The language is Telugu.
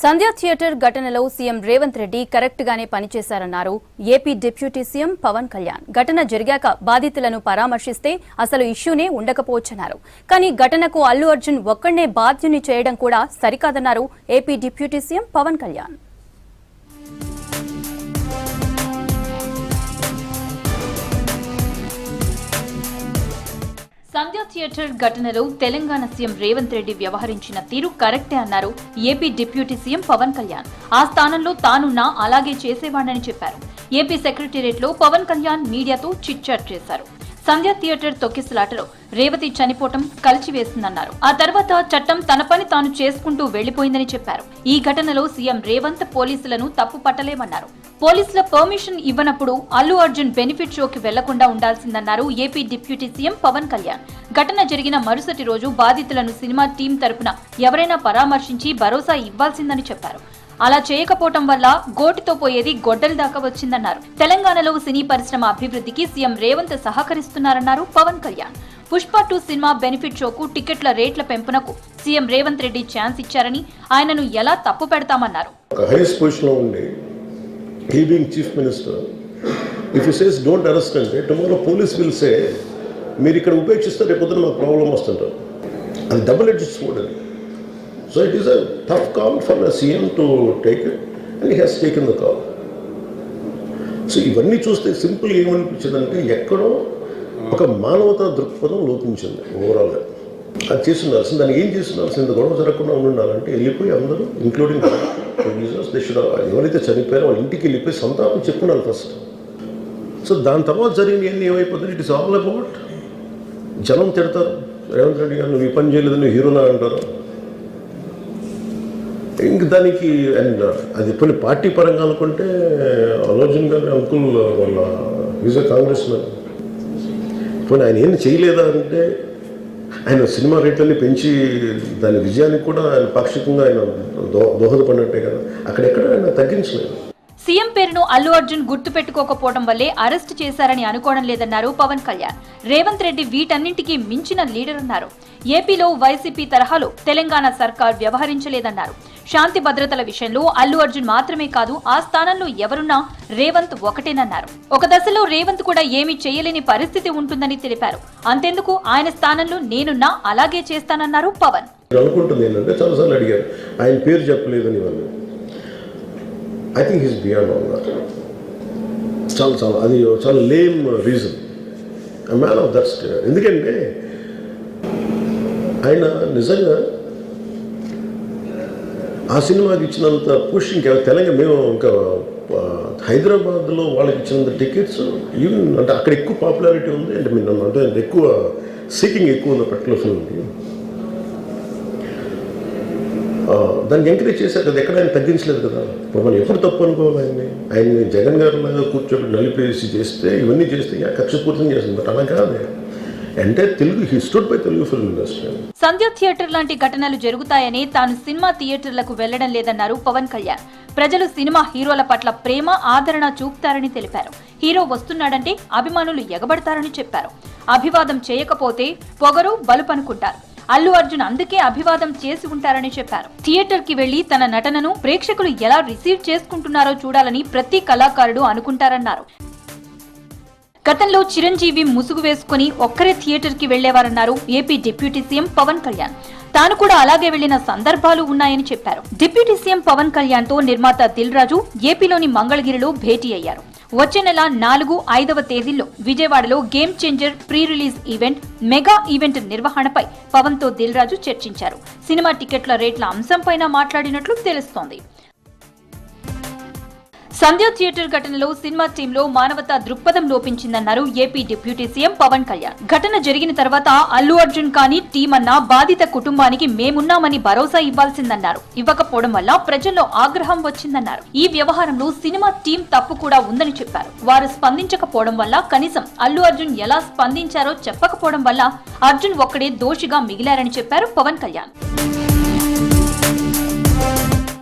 సంధ్య థియేటర్ ఘటనలో సీఎం రేవంత్ రెడ్డి కరెక్ట్ గానే పనిచేశారన్నారు AP deputy CM Pawan Kalyan. ఘటన జరిగాక బాధితులను పరామర్శిస్తే అసలు ఇష్యూనే ఉండకపోవచ్చన్నారు. కానీ ఘటనకు అల్లు అర్జున్ ఒక్కడే బాధ్యుని చేయడం కూడా సరికాదన్నారు AP deputy CM Pawan Kalyan. Sandhya theatre ఘటనలో తెలంగాణ సీఎం రేవంత్ రెడ్డి వ్యవహరించిన తీరు కరెక్టే అన్నారు AP deputy CM Pawan Kalyan. ఆ స్థానంలో తానున్నా అలాగే చేసేవాడని చెప్పారు. ఏపీ సెక్రటేరియట్ లో పవన్ కళ్యాణ్ మీడియాతో చిట్ చాట్ చేశారు. సంధ్య థియేటర్ తొక్కిసలాటలో రేవతి చనిపోవటం కలిచివేసిందన్నారు. ఆ తర్వాత చట్టం తన పని తాను చేసుకుంటూ వెళ్లిపోయిందని చెప్పారు. ఈ ఘటనలో సీఎం రేవంత్ పోలీసులను తప్పు పట్టలేమన్నారు. పోలీసుల పర్మిషన్ ఇవ్వనప్పుడు అల్లు అర్జున్ బెనిఫిట్ షోకి వెళ్లకుండా ఉండాల్సిందన్నారు AP deputy CM Pawan Kalyan. ఘటన జరిగిన మరుసటి రోజు బాధితులను సినిమా టీం తరపున ఎవరైనా పరామర్శించి భరోసా ఇవ్వాల్సిందని చెప్పారు. అలా చేయకపోవటం వల్ల గోటితో పోయేది గొడ్డలి దాకా వచ్చిందన్నారు. తెలంగాణలో సినీ పరిశ్రమ అభివృద్ధికి సీఎం రేవంత్ సహకరిస్తున్నారన్నారు పవన్ కళ్యాణ్. పుష్ప 2 సినిమా బెనిఫిట్ షోకు టికెట్ల రేట్ల పెంపునకు సీఎం రేవంత్ రెడ్డి ఛాన్స్ ఇచ్చారని ఆయనను ఎలా తప్పు పెడతామన్నారు. He being chief minister, if he says don't arrest him, tomorrow police will say, మీరు ఇక్కడ ఉపేక్షిస్తే రేపొద్దున మాకు ప్రాబ్లం వస్తుంటారు. అది డబుల్ ఎడ్జ్డ్ స్వోర్డ్ అది. So it is a tough call for the CM to take it and he has taken the call. So ఇవన్నీ చూస్తే సింపుల్ ఏమనిపించిందంటే ఎక్కడో ఒక మానవతా దృక్పథం లోపించింది ఓవరాల్గా. అది చేస్తుండాల్సింది, దాన్ని ఏం చేస్తుండాల్సింది, గొడవ జరగకుండా ఉండాలంటే వెళ్ళిపోయి అందరూ ఇంక్లూడింగ్ ప్రొడ్యూసర్స్ ఎవరైతే చనిపోయారో వాళ్ళ ఇంటికి వెళ్ళిపోయి సంతాపం చెప్పుకున్నారు ఫస్ట్. సో దాని తర్వాత జరిగినవన్నీ ఏమైపోతుంది, ఇట్ ఇస్ ఆల్ అబౌట్ జనం తిడతారు, రేవంత్ రెడ్డి గారు నువ్వు ఈ పని చేయలేదని హీరోలా అంటారు. ఇంక దానికి అండ్ అది కొన్ని పార్టీ పరంగా అనుకుంటే అల్లు అర్జున్ గారి అంకుల్ వాళ్ళ ఈజ్ ఎ కాంగ్రెస్ మ్యాన్, పోనీ ఆయన ఏం చేయలేదా అంటే ఆయన సినిమా రేట్లన్నీ పెంచి దాని విజయానికి కూడా ఆయన పాక్షికంగా ఆయన దోహదపడినట్టే కదా, అక్కడెక్కడ ఆయన తగ్గించలేదు. సీఎం పేరును అల్లు అర్జున్ గుర్తు పెట్టుకోకపోవడం వల్లే అరెస్ట్ చేశారని అనుకోవడం లేదన్నారు పవన్ కళ్యాణ్. రేవంత్ రెడ్డి వీటన్నింటికీ మించిన లీడర్ అన్నారు. ఏపీలో వైసీపీ తరహాలో తెలంగాణ సర్కార్ వ్యవహరించలేదన్నారు. శాంతి భద్రతల విషయంలో అల్లు అర్జున్ మాత్రమే కాదు, ఆ స్థానంలో ఎవరున్నా రేవంత్ ఒకటేనన్నారు. ఒక దశలో రేవంత్ కూడా ఏమీ చేయలేని పరిస్థితి ఉంటుందని తెలిపారు. అంతెందుకు ఆయన స్థానంలో నేనున్నా అలాగే చేస్తానన్నారు పవన్. అనుకుంటుంది ఏంటంటే చాలాసార్లు అడిగారు ఆయన పేరు చెప్పలేదని వాళ్ళు. I think he's beyond all that. చాలా అది చాలా lame reason, man of that state. ఎందుకంటే ఆయన నిజంగా ఆ సినిమాకి ఇచ్చినంత పుష్ ఇంకా తెలంగాణ మేము ఇంకా హైదరాబాద్లో వాళ్ళకి ఇచ్చినంత టికెట్స్ ఈవెన్ అంటే అక్కడ ఎక్కువ పాపులారిటీ ఉంది అంటే మీరు అంటే ఎక్కువ సీకింగ్ ఎక్కువ ఉంది పర్టికులర్ ఫిల్మ్కి. దాన్ని ఎంకరేజ్ చేశారు కదా, ఎక్కడ ఆయన తగ్గించలేదు కదా. ఇప్పుడు మనం ఎప్పుడు తప్పు అనుకోవాలి ఆయన్ని జగన్ గారు లాగా కూర్చోబెట్టి నలిపేసి చేస్తే ఇవన్నీ చేస్తే కక్షపూర్తం చేస్తుంది. బట్ అలా కాదు, అంటే Telugu he stood by Telugu film industry. Sandhya theatre లాంటి ఘటనలు జరుగుతాయని తాను సినిమా థియేటర్లకు వెళ్లడం లేదన్నారు పవన్ కళ్యాణ్. ప్రజలు సినిమా హీరోల పట్ల ప్రేమ ఆదరణ చూపుతారని తెలిపారు. హీరో వస్తున్నాడంటే అభిమానులు ఎగబడతారని చెప్పారు. అభివాదం చేయకపోతే పొగరు బలుపనుకుంటారు. అల్లు అర్జున్ అందుకే అభివాదం చేసి ఉంటారని చెప్పారు. థియేటర్ కి వెళ్లి తన నటనను ప్రేక్షకులు ఎలా రిసీవ్ చేసుకుంటున్నారో చూడాలని ప్రతి కళాకారుడు అనుకుంటారన్నారు. గతంలో చిరంజీవి ముసుగు వేసుకుని ఒక్కరే థియేటర్ కి వెళ్లేవారన్నారు AP deputy CM Pawan Kalyan. తాను కూడా అలాగే వెళ్లిన సందర్భాలు ఉన్నాయని చెప్పారు. డిప్యూటీ సీఎం పవన్ కళ్యాణ్ తో నిర్మాత దిల్ రాజు ఏపీలోని మంగళగిరిలో భేటీ అయ్యారు. వచ్చే నెల 4, 5వ తేదీల్లో విజయవాడలో game changer pre release event, mega event నిర్వహణపై పవన్ తో దిల్ రాజు చర్చించారు. సినిమా టికెట్ల రేట్ల అంశంపైన మాట్లాడినట్లు తెలుస్తోంది. సంధ్య థియేటర్ ఘటనలో సినిమా టీంలో మానవతా దృక్పథం లోపించిందన్నారు AP deputy CM Pawan Kalyan. ఘటన జరిగిన తర్వాత అల్లు అర్జున్ కానీ టీం అన్నా బాధిత కుటుంబానికి మేమున్నామని భరోసా ఇవ్వాల్సిందన్నారు. ఇవ్వకపోవడం వల్ల ప్రజల్లో ఆగ్రహం వచ్చిందన్నారు. ఈ వ్యవహారంలో సినిమా టీం తప్పు కూడా ఉందని చెప్పారు. వారు స్పందించకపోవడం వల్ల, కనీసం అల్లు అర్జున్ ఎలా స్పందించారో చెప్పకపోవడం వల్ల అర్జున్ ఒక్కడే దోషిగా మిగిలారని చెప్పారు పవన్ కళ్యాణ్.